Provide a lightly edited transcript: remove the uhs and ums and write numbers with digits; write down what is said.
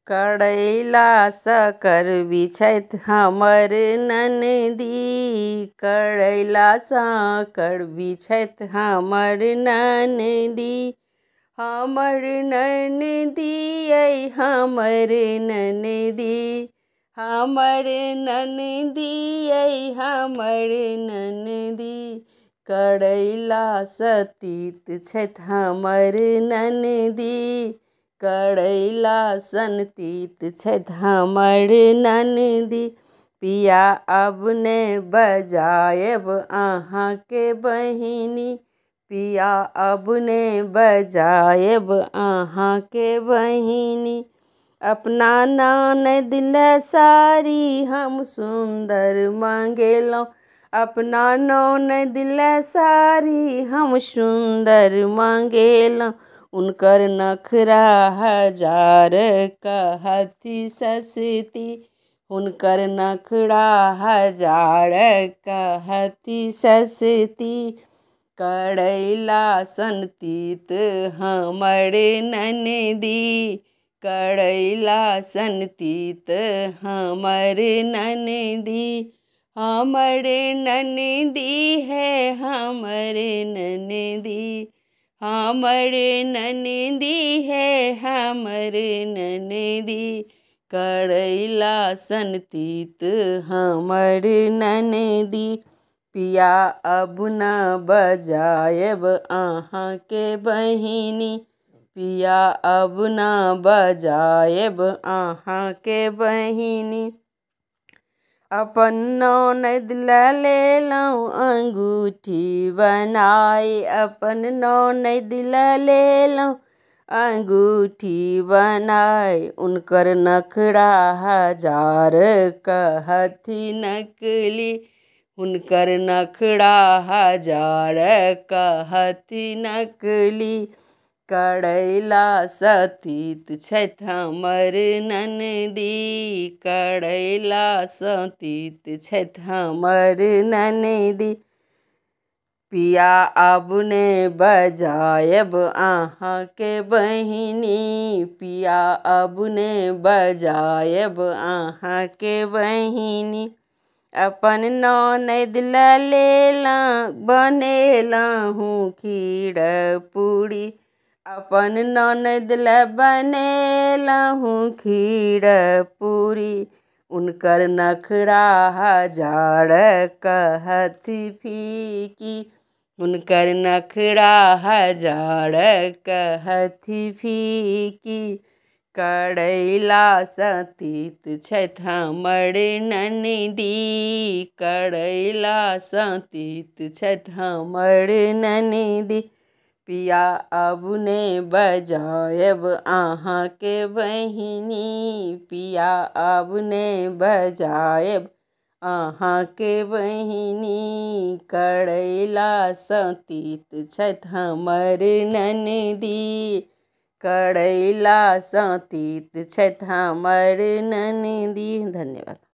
करैला सकर बिछैत हमर ननदी, करैला सकर बिछैत हमर ननदी। हमर ननदी अइ हमर ननदी, हमर ननदी अइ हमर ननदी। करैला सतीत छथि हमर ननदी, करैला सन तीत छथि हमर ननदी। पिया अब ने बजायब अहाँके बहिनी, पिया अब ने बजायब अहाँके बहिनी। अपना ननद ले साड़ी हम सुंदर मंगेलहुँ, अपना ननद ले साड़ी हम सुंदर मंगेलहुँ। उनकर नखरा हजार कहती सस्ती, हुनकर नखरा हजार कहती सस्ती। करैला सन तीत हमर ननदी, करैला सन तीत हमर ननदी। हमर ननदी है हमर ननदी, हमर ननदी है हमर ननदी। करैला सन तीत हमर ननदी। पिया अब न बजायब अहाँके बहिनी, पिया अब न बजायब अहाँके बहिनी। अपन ननद ले लेलहुँ अंगूठी बनाई, अपन ननद ले लेलहुँ अंगूठी बनाई। उनकर नखरा हजार कहती नकली, हुनकर नखरा हजार कहती नकली। करैला सतीत छथि हमर ननदी, करैला सतीत छथि हमर ननदी। पिया अब ने बजायब अहाँके बहिनी, पिया अब ने बजायब अहाँके बहिनी। अपन ननद ले लेलहुँ बनेलहुँ खीर पूरी, अपन ननद ले बनेलहुँ खीर पूरी। उनकर नखरा हजार कहती फीकी, उनकर नखरा हजार कहती फीकी। करैला सतीत छथि हमर ननदी, करैला सतीत छथि हमर ननदी। पिया अब ने बजायब अहाँके बहिनी, पिया अब ने बजायब अहाँके बहिनी। करैला सतीत छथि हमर ननदी, करैला सतीत छथि हमर ननदी। धन्यवाद।